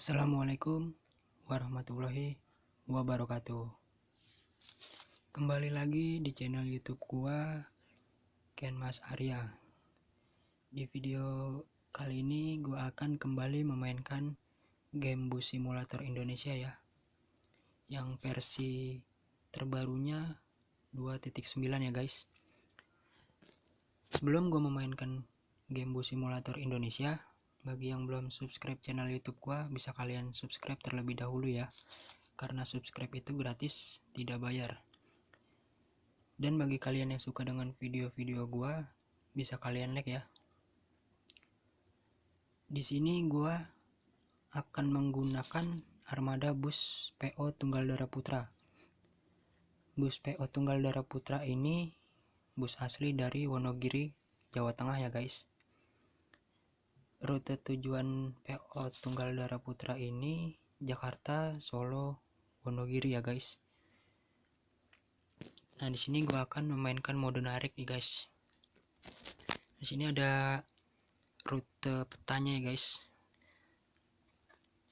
Assalamualaikum warahmatullahi wabarakatuh. Kembali lagi di channel YouTube gua, Ken Mas Arya. Di video kali ini gua akan kembali memainkan game Bus Simulator Indonesia ya, yang versi terbarunya 2.9 ya guys. Sebelum gua memainkan game Bus Simulator Indonesia, bagi yang belum subscribe channel YouTube gua, bisa kalian subscribe terlebih dahulu ya, karena subscribe itu gratis, tidak bayar. Dan bagi kalian yang suka dengan video-video gua, bisa kalian like ya. Di sini gua akan menggunakan armada bus PO Tunggal Dara Putra. Bus PO Tunggal Dara Putra ini bus asli dari Wonogiri, Jawa Tengah ya guys. Rute tujuan PO Tunggal Dara Putra ini Jakarta, Solo, Wonogiri ya guys. Nah, di sini gua akan memainkan mode narik nih guys. Di sini ada rute petanya ya guys.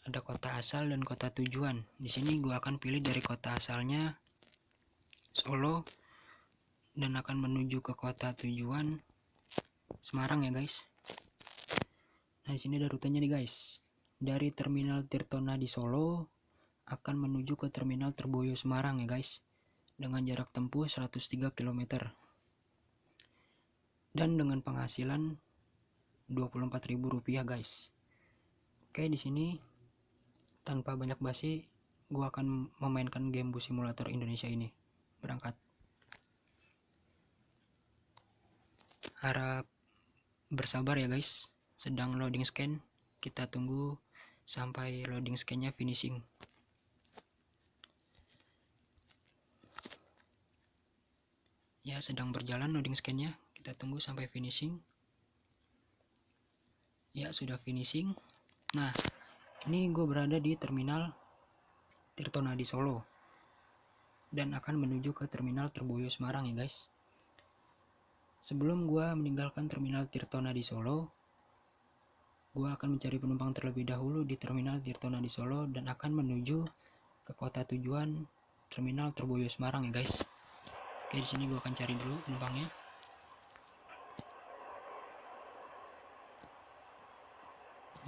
Ada kota asal dan kota tujuan. Di sini gua akan pilih dari kota asalnya Solo dan akan menuju ke kota tujuan Semarang ya guys. Nah, di sini ada rutenya nih guys. Dari Terminal Tirtona di Solo akan menuju ke Terminal Terboyo Semarang ya guys, dengan jarak tempuh 103 km. Dan dengan penghasilan Rp24.000 guys. Oke, di sini tanpa banyak basi, gua akan memainkan game Bus Simulator Indonesia ini. Berangkat. Harap bersabar ya guys. Sedang loading scan, kita tunggu sampai loading scan-nya finishing. Ya, sedang berjalan loading scan-nya, kita tunggu sampai finishing. Ya, sudah finishing. Nah, ini gue berada di Terminal Tirtona di Solo dan akan menuju ke Terminal Terboyo Semarang ya guys. Sebelum gue meninggalkan Terminal Tirtona di Solo, gua akan mencari penumpang terlebih dahulu di Terminal Tirtona di Solo dan akan menuju ke kota tujuan Terminal Terboyo Semarang ya guys. Oke, di sini gua akan cari dulu penumpangnya.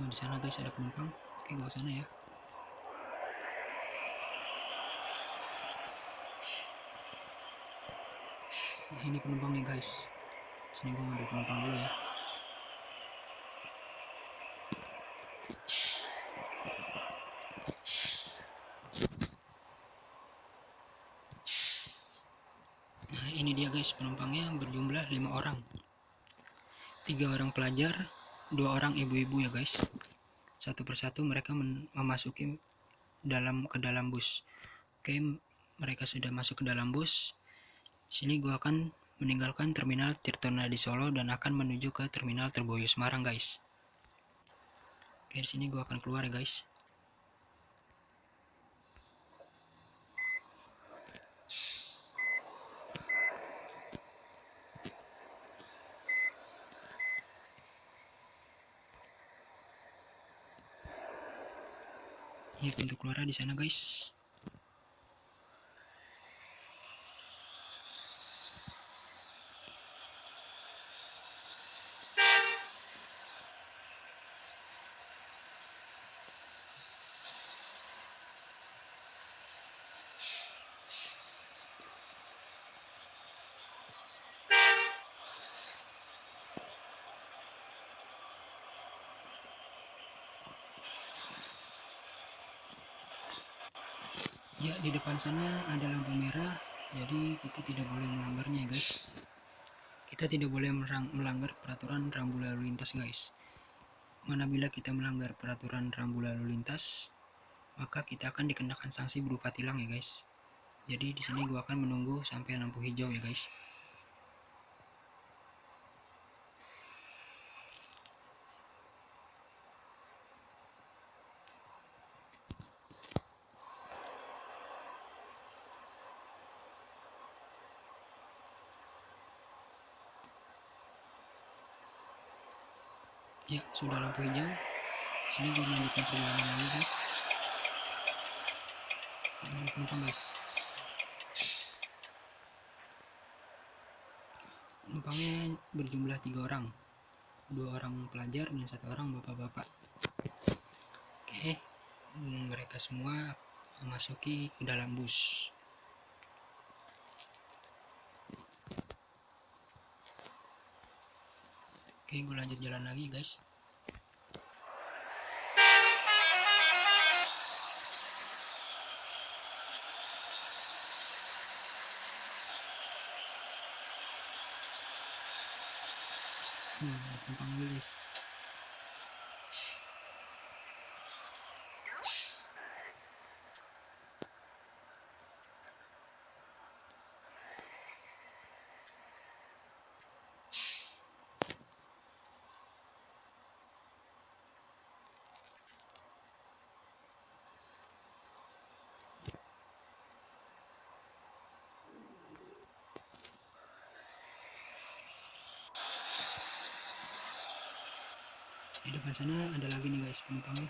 Oh, di sana guys ada penumpang. Oke, gua ke sana ya. Nah, ini penumpangnya guys. Sini gua ngambil penumpang dulu ya. Nah, ini dia guys penumpangnya, berjumlah 5 orang. 3 orang pelajar, 2 orang ibu-ibu ya guys. Satu persatu mereka memasuki ke dalam bus. Oke, mereka sudah masuk ke dalam bus. Sini gua akan meninggalkan Terminal Tirtona di Solo dan akan menuju ke Terminal Terboyo Semarang guys. Oke, di sini gua akan keluar ya guys. Ini pintu keluar di sana guys. Ya, di depan sana ada lampu merah, jadi kita tidak boleh melanggarnya guys. Kita tidak boleh melanggar peraturan rambu lalu lintas guys. Manabila kita melanggar peraturan rambu lalu lintas, maka kita akan dikenakan sanksi berupa tilang ya guys. Jadi di sini gua akan menunggu sampai lampu hijau ya guys. Ya, sudah lampu hijau. Sini gue melanjutkan perjalanan lagi guys. Ini ada penumpang guys. Penumpangnya berjumlah 3 orang, 2 orang pelajar dan 1 orang bapak-bapak. Oke, mereka semua memasuki ke dalam bus. Oke, gue lanjut jalan lagi guys. Ada penumpang lagi guys. Di depan sana ada lagi nih guys penumpangnya.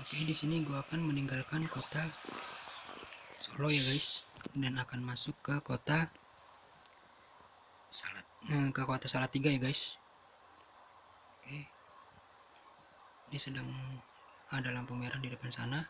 Oke, di sini gue akan meninggalkan kota Solo ya guys, dan akan masuk ke kota Salatiga ya guys. Oke, ini sedang ada lampu merah di depan sana.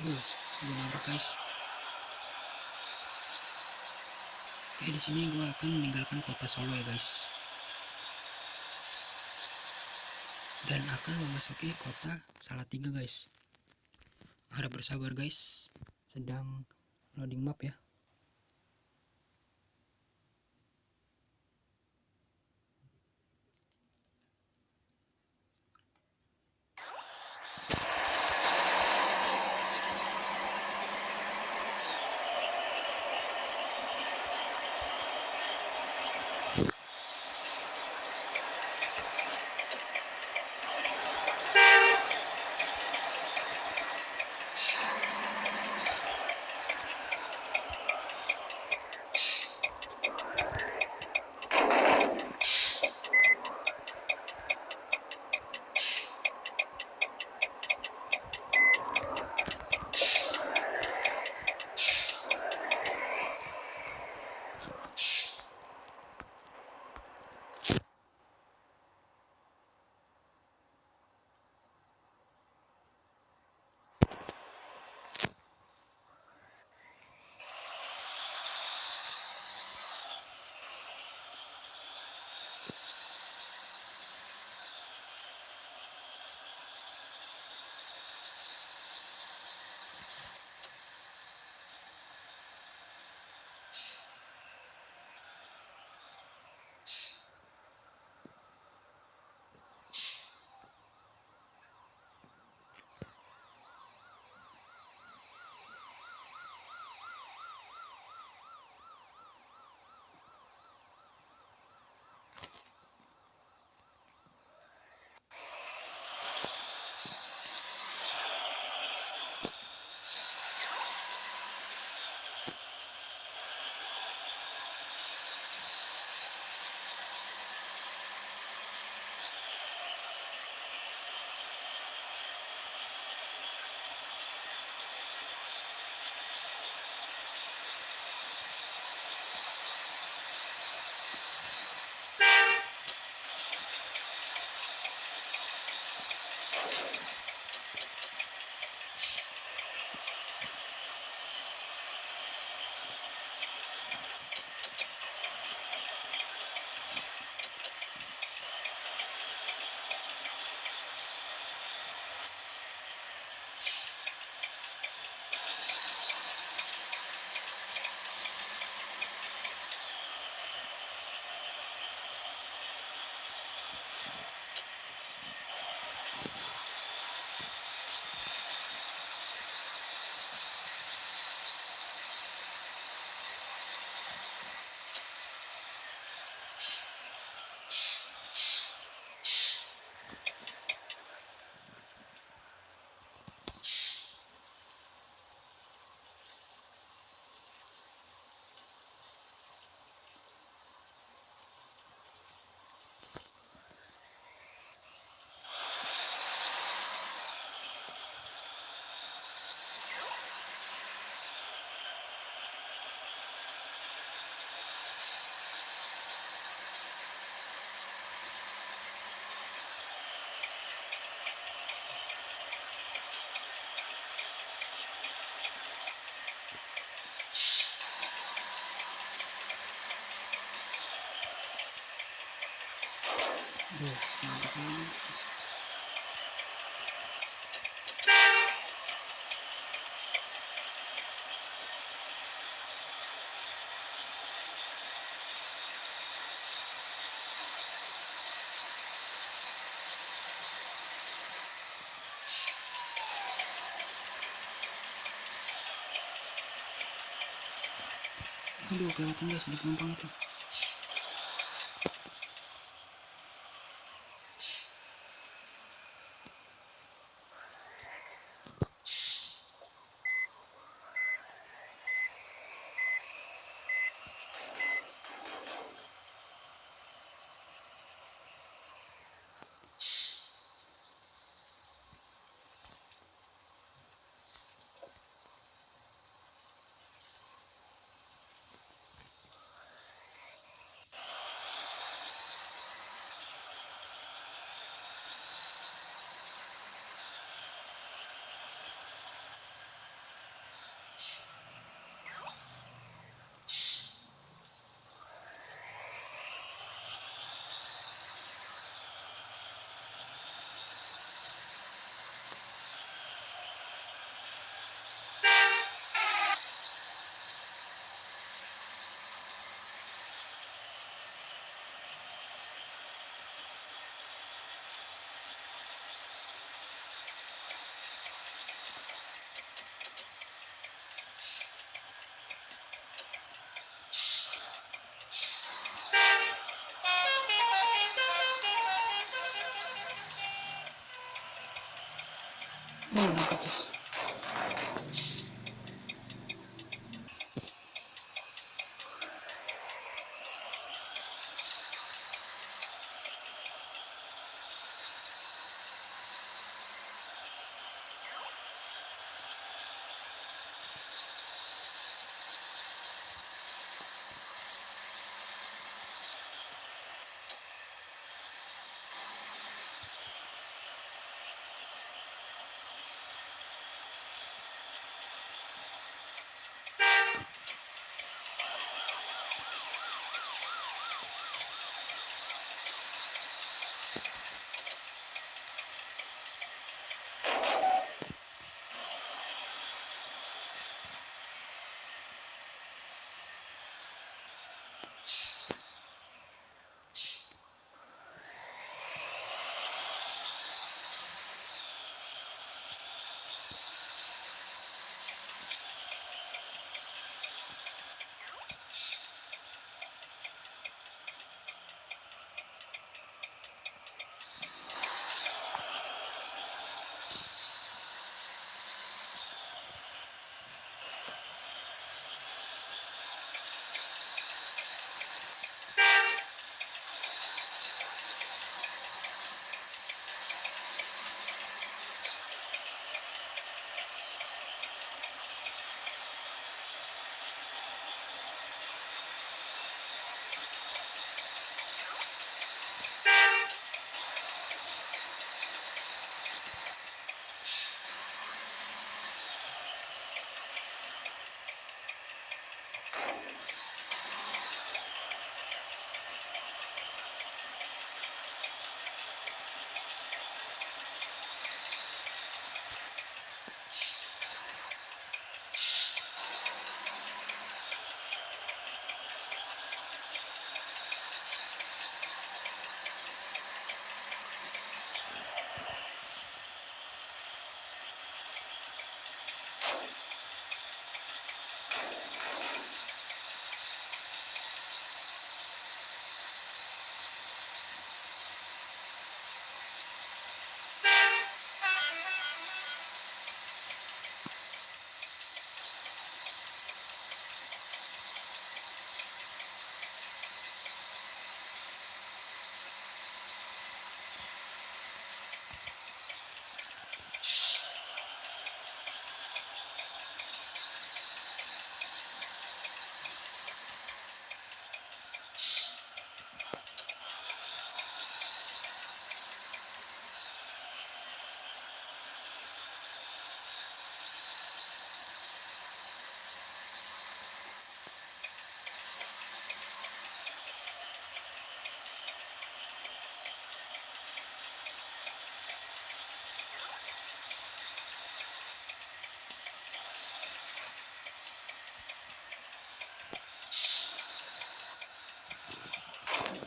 Gue nabrak guys. Oke, di sini gue akan meninggalkan kota Solo ya guys, dan akan memasuki kota Salatiga guys. Harap bersabar guys, sedang loading map ya. Nabrak lagi guys. Aduh, kelihatan guys ada penumpang itu. Dapat guys.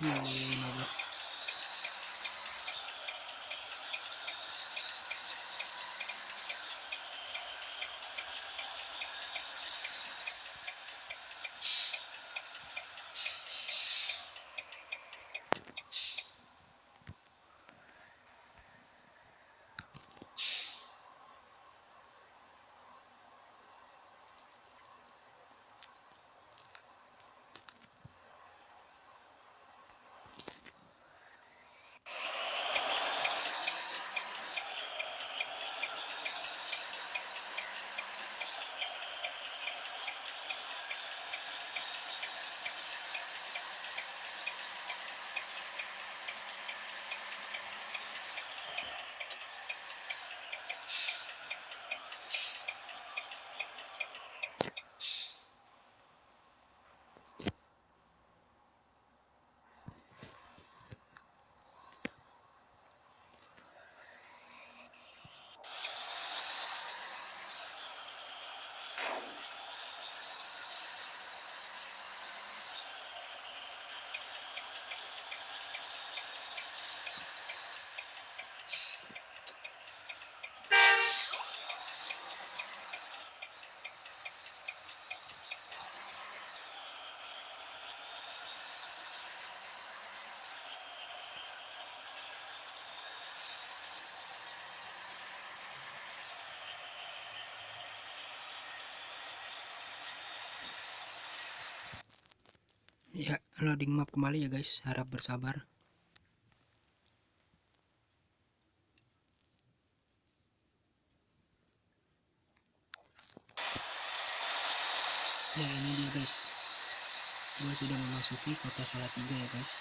nabrak. Ya, loading map kembali ya guys, harap bersabar. Ya, ini dia guys, gue sudah memasuki kota Salatiga ya guys.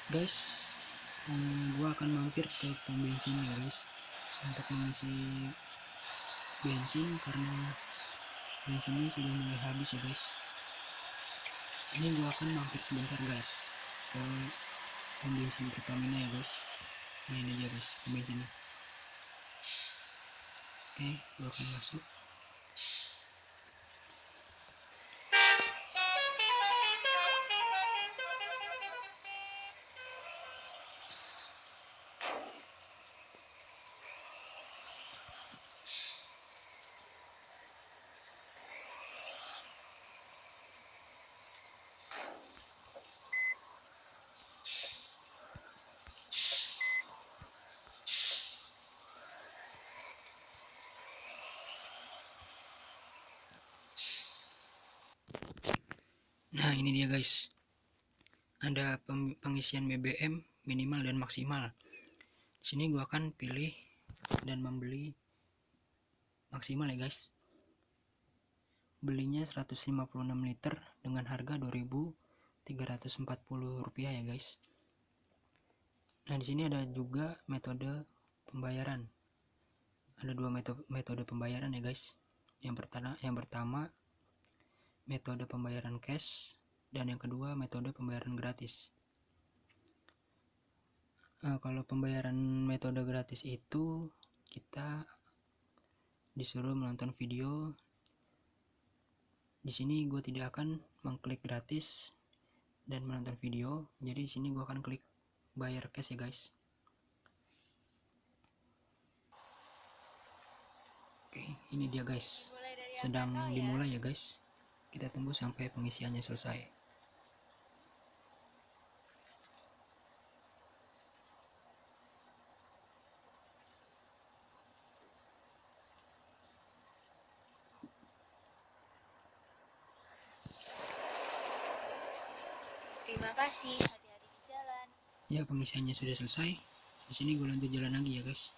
Guys, gua akan mampir ke pom bensin ya guys untuk mengisi bensin karena bensinnya sudah mulai habis ya guys. Sini gua akan mampir sebentar guys ke pom bensin Pertamina ya guys. Nah ini dia guys pom bensinnya. Oke, gua akan masuk. Nah ini dia guys, ada pengisian BBM minimal dan maksimal. Di sini gua akan pilih dan membeli maksimal ya guys. Belinya 156 liter dengan harga Rp2.340 ya guys. Nah di sini ada juga metode pembayaran. Ada dua metode pembayaran ya guys. Yang pertama metode pembayaran cash dan yang kedua metode pembayaran gratis. Kalau pembayaran metode gratis itu kita disuruh menonton video. Di sini gue tidak akan mengklik gratis dan menonton video, jadi di sini gue akan klik bayar cash ya guys. Oke, ini dia guys, sedang dimulai ya guys. Kita tunggu sampai pengisiannya selesai. Terima kasih, hati-hati di jalan. Ya, pengisiannya sudah selesai. Di sini gue lanjut jalan lagi ya guys.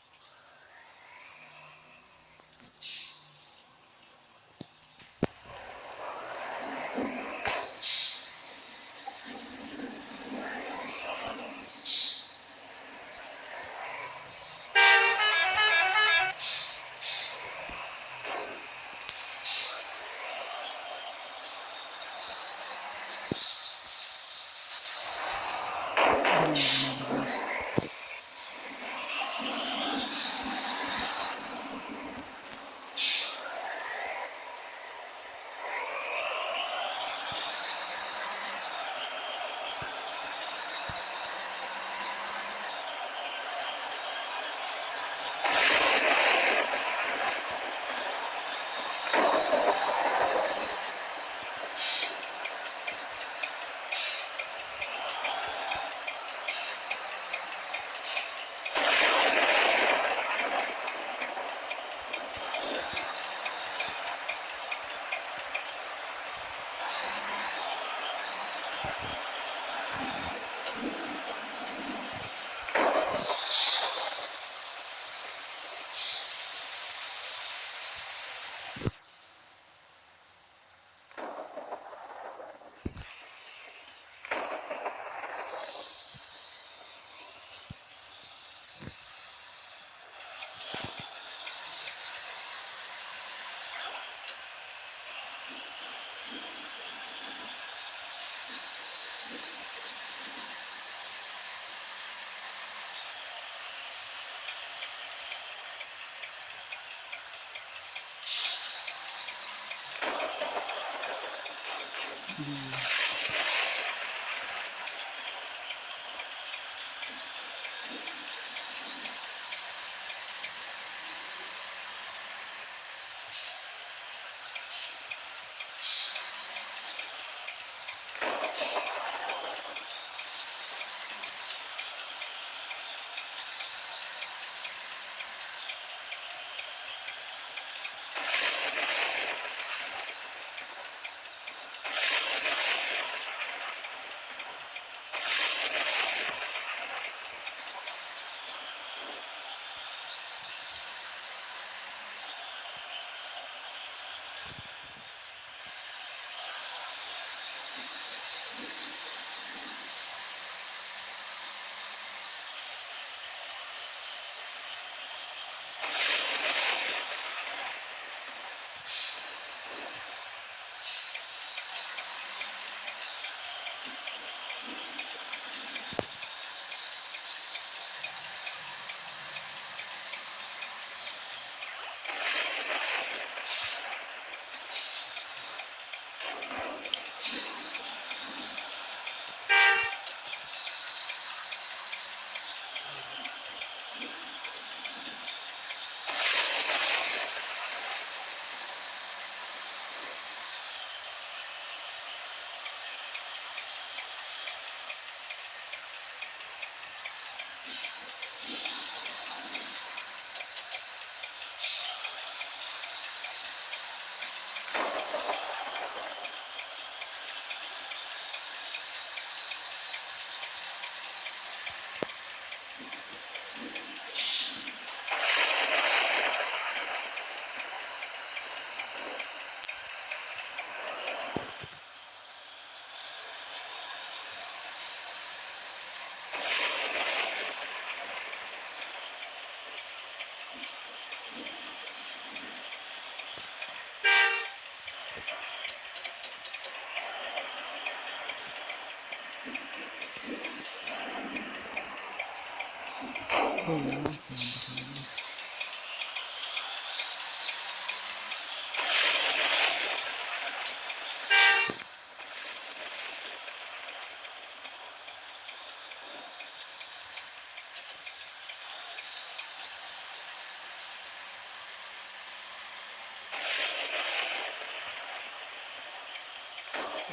nabrak lagi.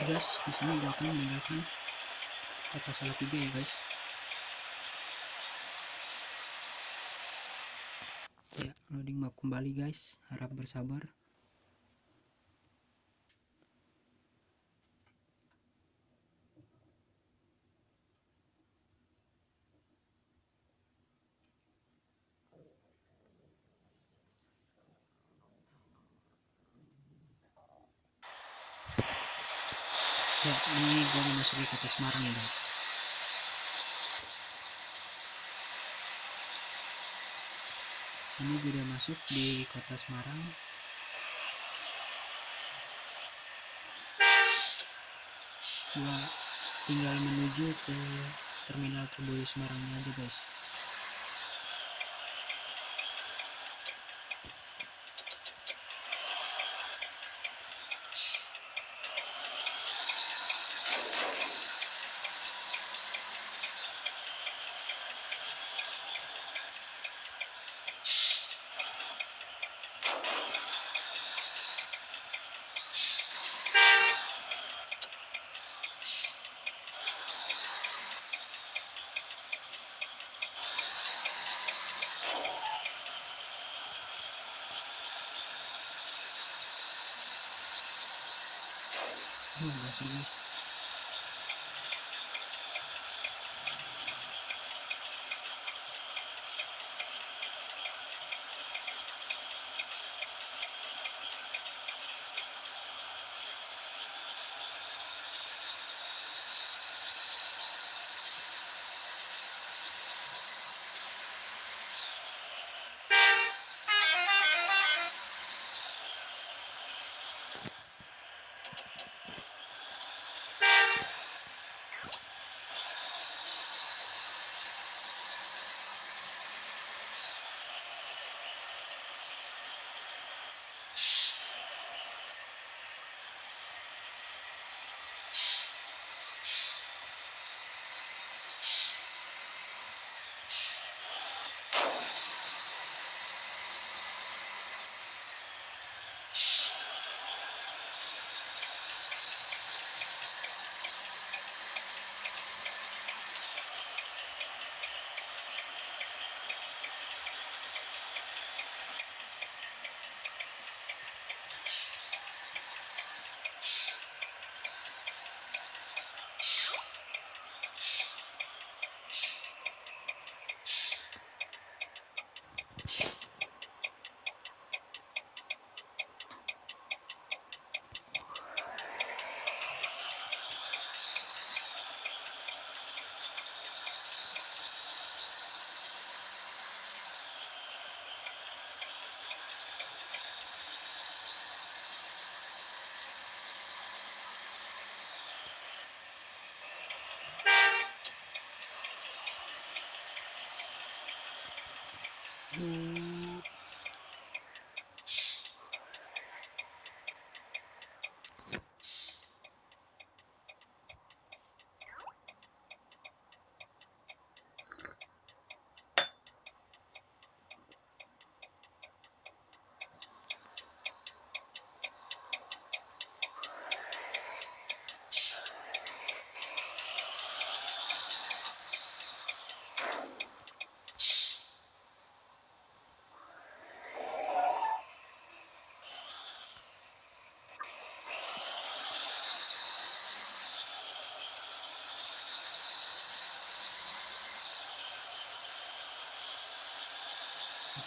Guys, di sini gua akan meninggalkan kota Salatiga ya guys. Ya, loading map kembali guys, harap bersabar. Ya, ini gua memasuki kota Semarang ya guys. Sini gue udah masuk di kota Semarang. Gua tinggal menuju ke terminal Terboyo Semarangnya aja guys. Gas guys.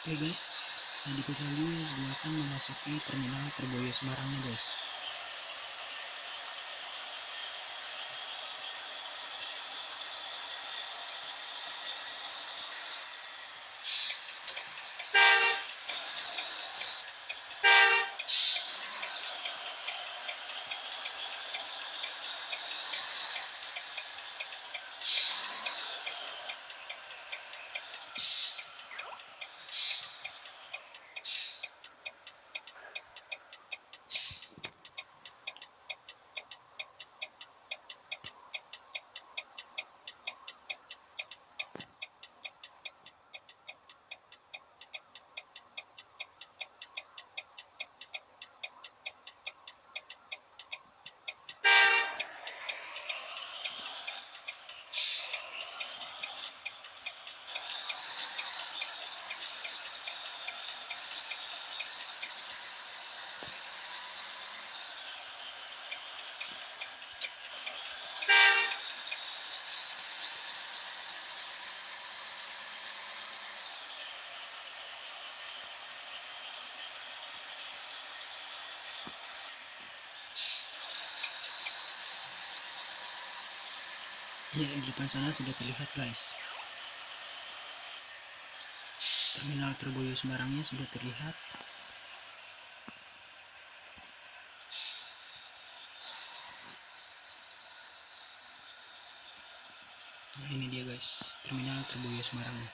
Oke guys, sedikit lagi gue akan memasuki terminal Terboyo Semarangnya guys. Ya, di depan sana sudah terlihat guys, terminal Terboyo Semarangnya sudah terlihat. Nah, ini dia guys, terminal Terboyo Semarangnya.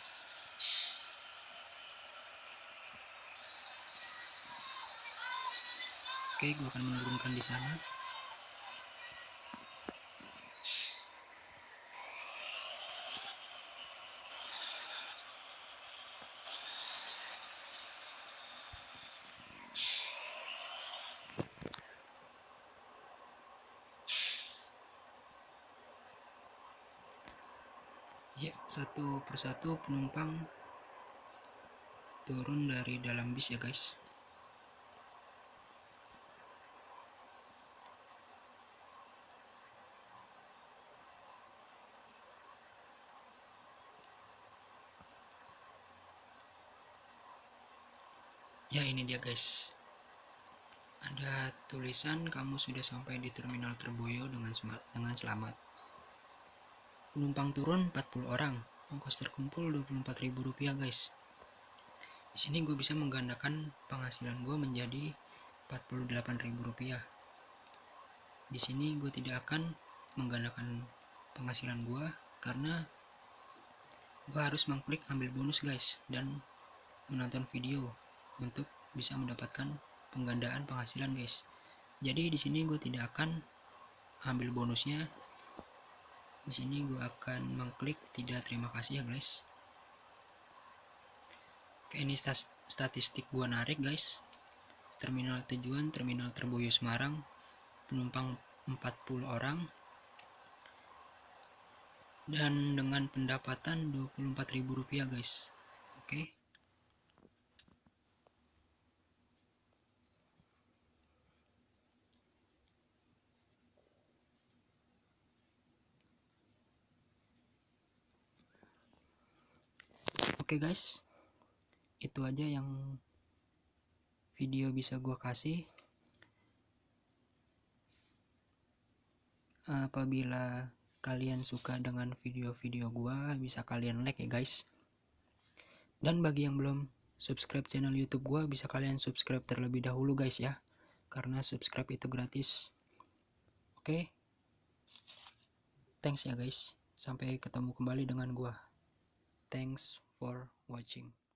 Oke, gue akan menurunkan di sana. Ya, satu persatu penumpang turun dari dalam bis ya guys. Ya, ini dia guys, ada tulisan kamu sudah sampai di terminal Terboyo dengan selamat. Penumpang turun 40 orang, ongkos terkumpul Rp24.000 guys. Di sini gue bisa menggandakan penghasilan gue menjadi Rp48.000. Di sini gue tidak akan menggandakan penghasilan gue karena gue harus mengklik ambil bonus guys dan menonton video untuk bisa mendapatkan penggandaan penghasilan guys. Jadi di sini gue tidak akan ambil bonusnya. Di sini gue akan mengklik tidak terima kasih ya guys. Oke, ini statistik gue narik guys. Terminal tujuan terminal Terboyo Semarang, penumpang 40 orang dan dengan pendapatan Rp24.000 guys. Oke. Oke guys, itu aja yang video bisa gua kasih. Apabila kalian suka dengan video-video gua, bisa kalian like ya guys. Dan bagi yang belum subscribe channel YouTube gua, bisa kalian subscribe terlebih dahulu guys ya, karena subscribe itu gratis. Oke, thanks ya guys, sampai ketemu kembali dengan gua. Thanks for watching.